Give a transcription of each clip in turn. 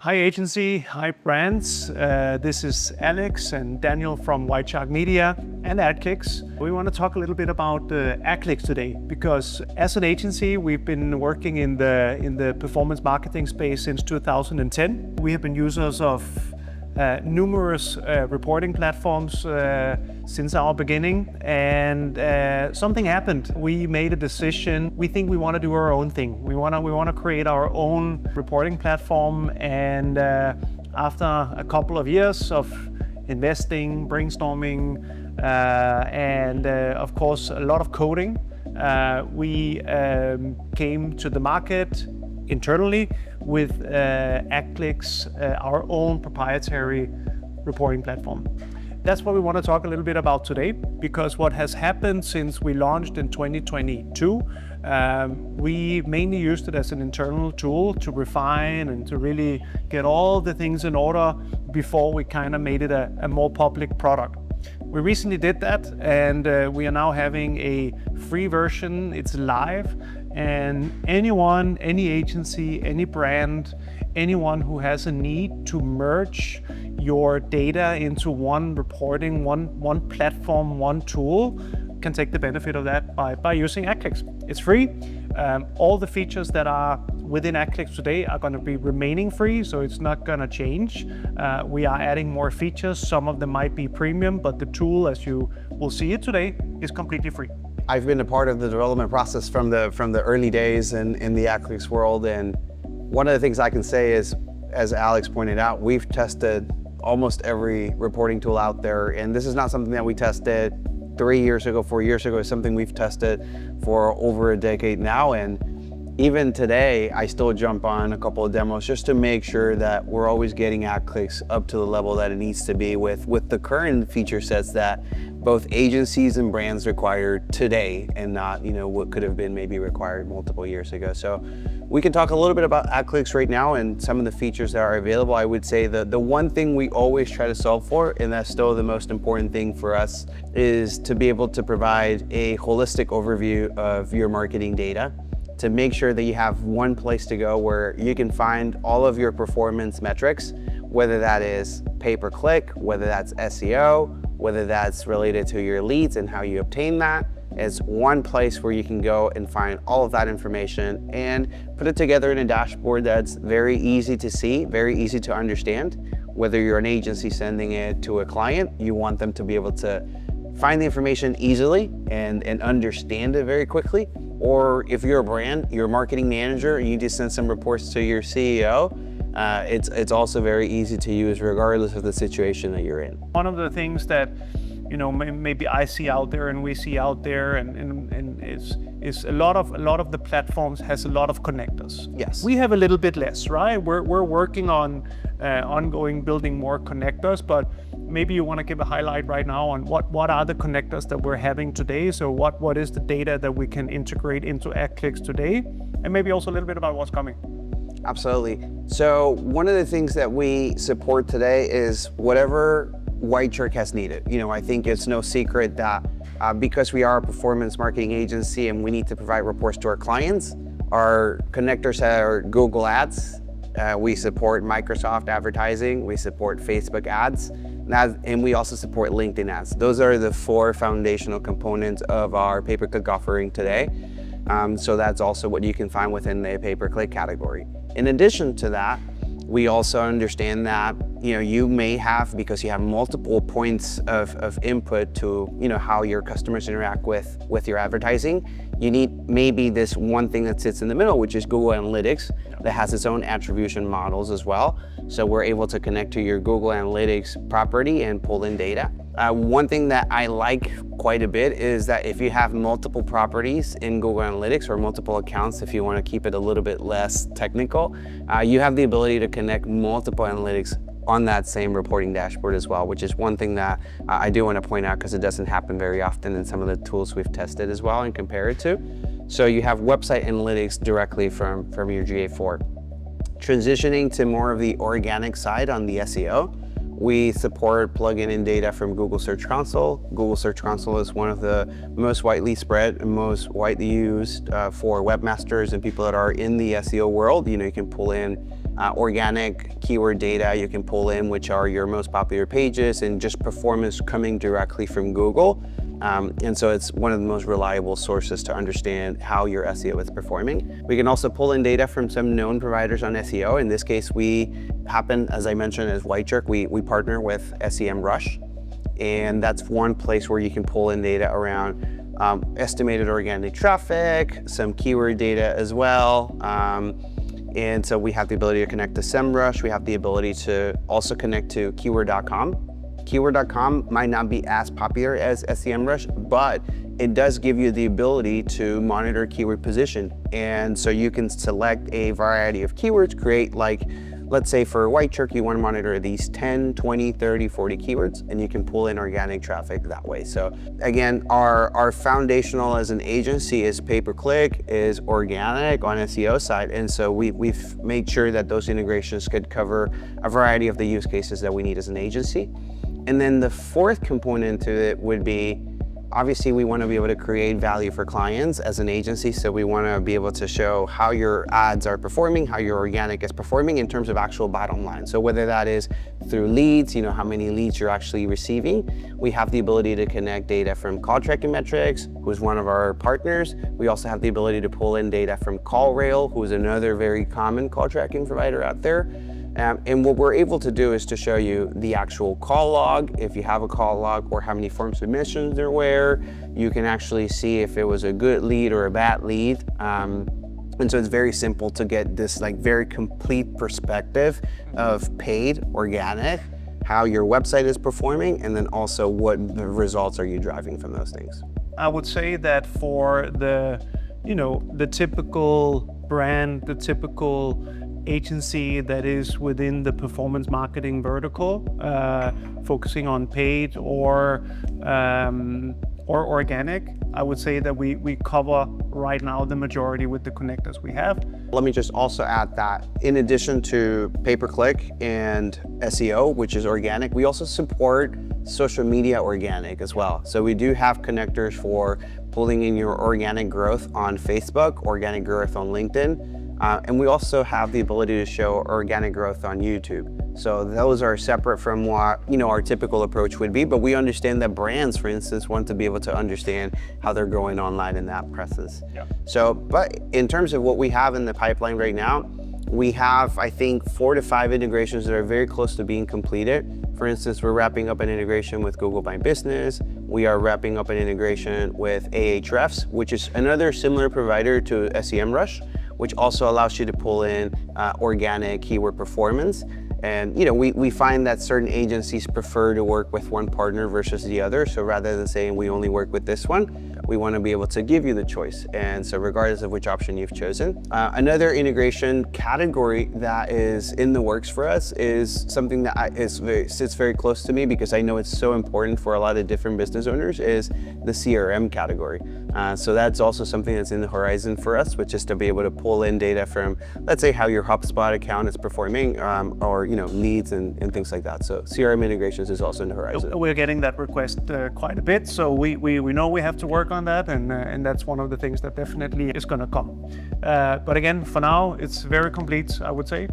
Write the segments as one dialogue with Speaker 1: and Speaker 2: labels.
Speaker 1: Hi agency, hi brands. This is Alex and Daniel from White Shark Media and AdClicks. We want to talk a little bit about AdClicks today because as an agency, we've been working in the performance marketing space since 2010. We have been users of numerous reporting platforms since our beginning, and something happened. We made a decision. We think we want to do our own thing. We want to create our own reporting platform, and after a couple of years of investing, brainstorming, and of course a lot of coding, we came to the market internally with AdClicks, our own proprietary reporting platform. That's what we want to talk a little bit about today, because what has happened since we launched in 2022, we mainly used it as an internal tool to refine and to really get all the things in order before we kind of made it a more public product. We recently did that, and we are now having a free version. It's live, and anyone, any agency, any brand, anyone who has a need to merge your data into one reporting, one platform, one tool, can take the benefit of that by using AdClicks. It's free. All the features that are within AdClicks today are going to be remaining free, so it's not going to change. We are adding more features. Some of them might be premium, but the tool, as you will see it today, is completely free.
Speaker 2: I've been a part of the development process from the early days in the AdClicks world, and one of the things I can say is, as Alex pointed out, we've tested almost every reporting tool out there, and this is not something that we tested 3 years ago, 4 years ago. It's something we've tested for over a decade now, and even today, I still jump on a couple of demos just to make sure that we're always getting AdClicks up to the level that it needs to be with the current feature sets that both agencies and brands require today, and not what could have been maybe required multiple years ago. So we can talk a little bit about AdClicks right now and some of the features that are available. I would say the one thing we always try to solve for, and that's still the most important thing for us, is to be able to provide a holistic overview of your marketing data, to make sure that you have one place to go where you can find all of your performance metrics, whether that is pay-per-click, whether that's SEO, whether that's related to your leads and how you obtain that. It's one place where you can go and find all of that information and put it together in a dashboard that's very easy to see, very easy to understand. Whether you're an agency sending it to a client, you want them to be able to find the information easily and understand it very quickly. Or if you're a brand, you're a marketing manager, and you just send some reports to your CEO, it's also very easy to use regardless of the situation that you're in.
Speaker 1: One of the things that maybe I see out there and we see out there and is a lot of the platforms has a lot of connectors.
Speaker 2: Yes.
Speaker 1: We have a little bit less, right? We're working on ongoing building more connectors, but maybe you want to give a highlight right now on what are the connectors that we're having today. So what is the data that we can integrate into AdClicks today, and maybe also a little bit about what's coming.
Speaker 2: Absolutely. So one of the things that we support today is whatever White Shark has needed. I think it's no secret that because we are a performance marketing agency and we need to provide reports to our clients, our connectors are Google Ads, we support Microsoft advertising, we support Facebook ads, and we also support LinkedIn ads. Those are the 4 foundational components of our pay-per-click offering today. So that's also what you can find within the pay-per-click category. In addition to that, we also understand that you may have, because you have multiple points of input to how your customers interact with your advertising, you need maybe this one thing that sits in the middle, which is Google Analytics, that has its own attribution models as well. So we're able to connect to your Google Analytics property and pull in data. One thing that I like quite a bit is that if you have multiple properties in Google Analytics, or multiple accounts, if you want to keep it a little bit less technical, you have the ability to connect multiple analytics on that same reporting dashboard as well, which is one thing that I do want to point out because it doesn't happen very often in some of the tools we've tested as well and compare it to. So you have website analytics directly from your GA4. Transitioning to more of the organic side on the SEO, we support plugin in data from Google Search Console. Google Search Console is one of the most widely spread and most widely used for webmasters and people that are in the SEO world. You can pull in organic keyword data you can pull in, which are your most popular pages and just performance coming directly from Google. And so it's one of the most reliable sources to understand how your SEO is performing. We can also pull in data from some known providers on SEO. In this case, we happen, as I mentioned, as Whiteshark, we partner with SEMrush. And that's one place where you can pull in data around estimated organic traffic, some keyword data as well. And so we have the ability to connect to SEMrush. We have the ability to also connect to keyword.com. Keyword.com might not be as popular as SEMrush, but it does give you the ability to monitor keyword position. And so you can select a variety of keywords, create like, let's say for Whiteshark, you want to monitor these 10, 20, 30, 40 keywords, and you can pull in organic traffic that way. So again, our foundational as an agency is pay-per-click, is organic on SEO side. And so we've made sure that those integrations could cover a variety of the use cases that we need as an agency. And then the fourth component to it would be, obviously we want to be able to create value for clients as an agency. So we want to be able to show how your ads are performing, how your organic is performing in terms of actual bottom line. So whether that is through leads, how many leads you're actually receiving. We have the ability to connect data from Call Tracking Metrics, who's one of our partners. We also have the ability to pull in data from CallRail, who's another very common call tracking provider out there. And what we're able to do is to show you the actual call log, if you have a call log, or how many form submissions there were. You can actually see if it was a good lead or a bad lead. And so it's very simple to get this very complete perspective of paid, organic, how your website is performing, and then also what the results are you driving from those things.
Speaker 1: I would say that for the typical brand, the typical agency that is within the performance marketing vertical, focusing on paid or organic, I would say that we cover right now the majority with the connectors we have.
Speaker 2: Let me just also add that in addition to pay-per-click and SEO, which is organic, we also support social media organic as well. So we do have connectors for pulling in your organic growth on Facebook, organic growth on LinkedIn, and we also have the ability to show organic growth on YouTube. So those are separate from what our typical approach would be, but we understand that brands, for instance, want to be able to understand how they're growing online in that presence.
Speaker 1: Yeah.
Speaker 2: So, but in terms of what we have in the pipeline right now, we have, I think, 4 to 5 integrations that are very close to being completed. For instance, we're wrapping up an integration with Google My Business. We are wrapping up an integration with Ahrefs, which is another similar provider to SEMrush, which also allows you to pull in organic keyword performance. And we find that certain agencies prefer to work with one partner versus the other. So rather than saying we only work with this one, we want to be able to give you the choice. And so regardless of which option you've chosen. Another integration category that is in the works for us is something that sits very close to me because I know it's so important for a lot of different business owners, is the CRM category. So that's also something that's in the horizon for us, which is to be able to pull in data from, let's say, how your HubSpot account is performing, or leads and things like that. So CRM integrations is also in the horizon.
Speaker 1: We're getting that request quite a bit, so we know we have to work on that, and that's one of the things that definitely is going to come. But again, for now, it's very complete, I would say.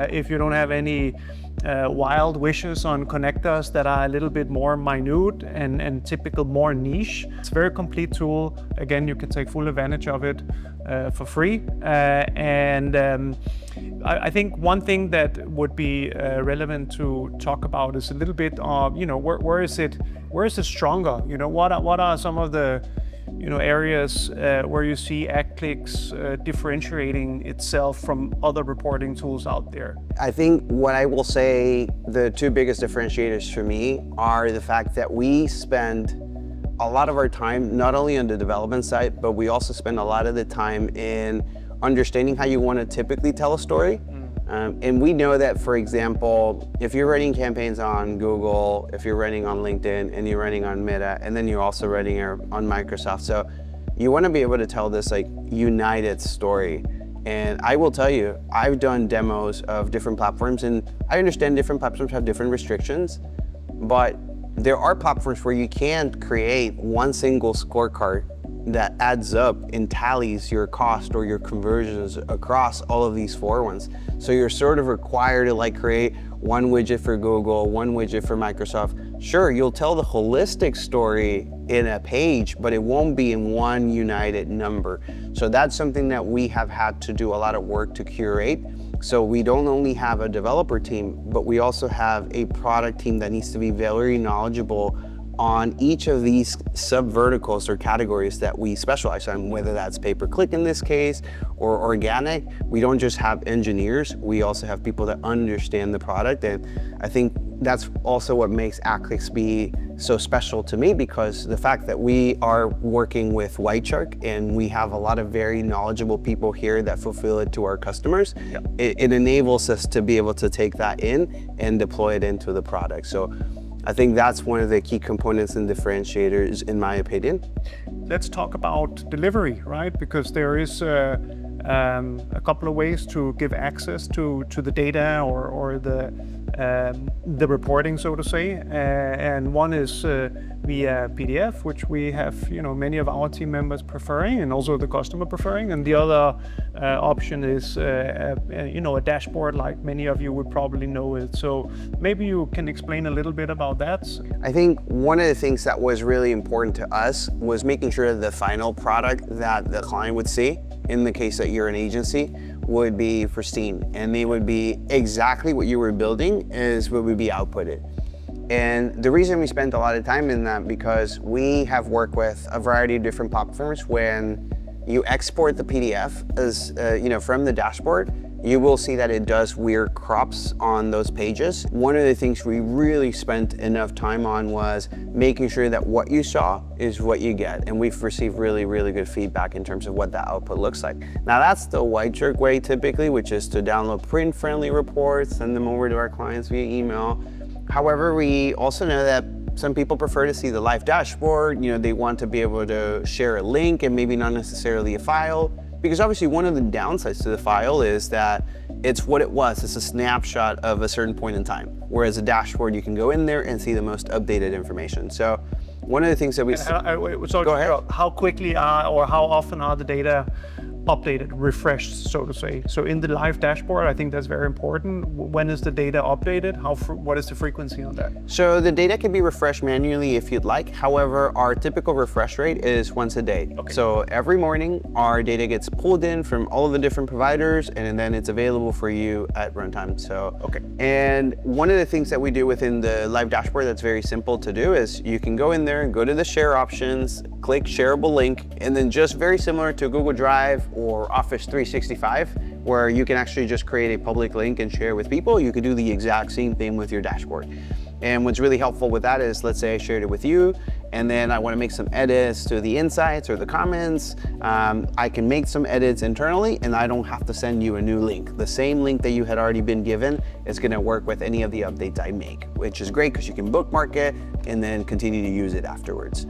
Speaker 1: If you don't have any wild wishes on connectors that are a little bit more minute and typical more niche, it's a very complete tool. Again, you can take full advantage of it for free. I think one thing that would be relevant to talk about is a little bit of, where is it stronger? What are some of the areas where you see AdClicks differentiating itself from other reporting tools out there?
Speaker 2: I think what I will say, the 2 biggest differentiators for me are the fact that we spend a lot of our time not only on the development side, but we also spend a lot of the time in understanding how you want to typically tell a story. And we know that, for example, if you're running campaigns on Google, if you're running on LinkedIn, and you're running on Meta, and then you're also running on Microsoft, so you want to be able to tell this united story. And I will tell you, I've done demos of different platforms, and I understand different platforms have different restrictions, but there are platforms where you can't create one single scorecard that adds up and tallies your cost or your conversions across all of these 4 ones. So you're sort of required to like create one widget for Google, one widget for Microsoft. Sure, you'll tell the holistic story in a page, but it won't be in one united number. So that's something that we have had to do a lot of work to curate. So we don't only have a developer team, but we also have a product team that needs to be very knowledgeable on each of these sub-verticals or categories that we specialize on, whether that's pay-per-click in this case or organic. We don't just have engineers, we also have people that understand the product. And I think that's also what makes AdClicks be so special to me, because the fact that we are working with White Shark and we have a lot of very knowledgeable people here that fulfill it to our customers, it enables us to be able to take that in and deploy it into the product. So I think that's one of the key components and differentiators, in my opinion.
Speaker 1: Let's talk about delivery, right? Because there is a couple of ways to give access to the data or the reporting, so to say. And one is via PDF, which we have, many of our team members preferring, and also the customer preferring. And the other option is, a dashboard, like many of you would probably know it. So maybe you can explain a little bit about that.
Speaker 2: I think one of the things that was really important to us was making sure that the final product that the client would see, in the case that you're an agency, would be pristine, and they would be exactly what you were building is what would be outputted. And the reason we spent a lot of time in that, because we have worked with a variety of different platforms. When you export the PDF as from the dashboard, you will see that it does weird crops on those pages. One of the things we really spent enough time on was making sure that what you saw is what you get. And we've received really, really good feedback in terms of what that output looks like. Now that's the White Shark way typically, which is to download print-friendly reports, send them over to our clients via email. However, we also know that some people prefer to see the live dashboard. They want to be able to share a link and maybe not necessarily a file. Because obviously one of the downsides to the file is that it's what it was. It's a snapshot of a certain point in time. Whereas a dashboard, you can go in there and see the most updated information. So one of the things that we...
Speaker 1: Go ahead. How quickly or how often are the data updated, refreshed, so to say? So in the live dashboard, I think that's very important. When is the data updated? What is the frequency on that?
Speaker 2: So the data can be refreshed manually if you'd like. However, our typical refresh rate is once a day. Okay. So every morning, our data gets pulled in from all of the different providers, and then it's available for you at runtime. So, okay. And one of the things that we do within the live dashboard that's very simple to do is you can go in there and go to the share options, click shareable link, and then just very similar to Google Drive or Office 365, where you can actually just create a public link and share with people, you could do the exact same thing with your dashboard. And what's really helpful with that is, let's say I shared it with you, and then I want to make some edits to the insights or the comments. I can make some edits internally, and I don't have to send you a new link. The same link that you had already been given is going to work with any of the updates I make, which is great because you can bookmark it and then continue to use it afterwards.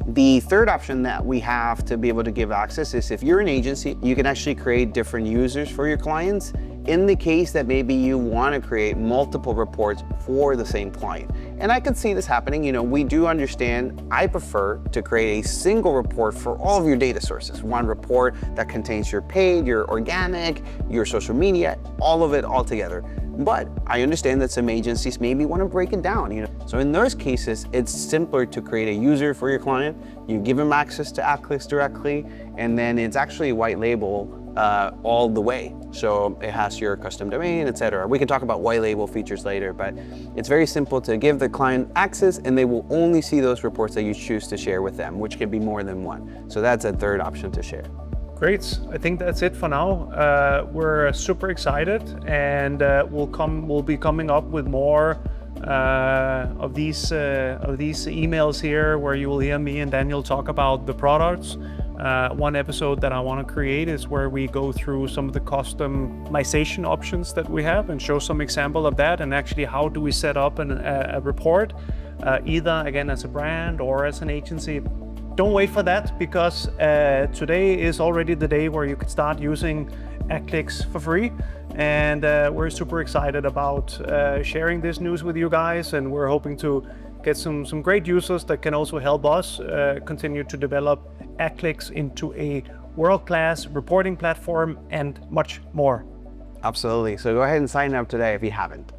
Speaker 2: The third option that we have to be able to give access is, if you're an agency, you can actually create different users for your clients in the case that maybe you want to create multiple reports for the same client. And I could see this happening. We do understand, I prefer to create a single report for all of your data sources. One report that contains your paid, your organic, your social media, all of it all together. But I understand that some agencies maybe want to break it down. So in those cases, it's simpler to create a user for your client. You give them access to AdClicks directly, and then it's actually white label all the way. So it has your custom domain, etc. We can talk about white label features later, but it's very simple to give the client access, and they will only see those reports that you choose to share with them, which can be more than one. So that's a third option to share.
Speaker 1: Great. I think that's it for now. We're super excited, and we'll be coming up with more of these emails here, where you will hear me and Daniel talk about the products. One episode that I want to create is where we go through some of the customization options that we have and show some example of that, and actually how do we set up a report, either again as a brand or as an agency. Don't wait for that, because today is already the day where you can start using AdClicks for free. And we're super excited about sharing this news with you guys, and we're hoping to get some great users that can also help us continue to develop AdClicks into a world-class reporting platform and much more.
Speaker 2: Absolutely. So go ahead and sign up today if you haven't.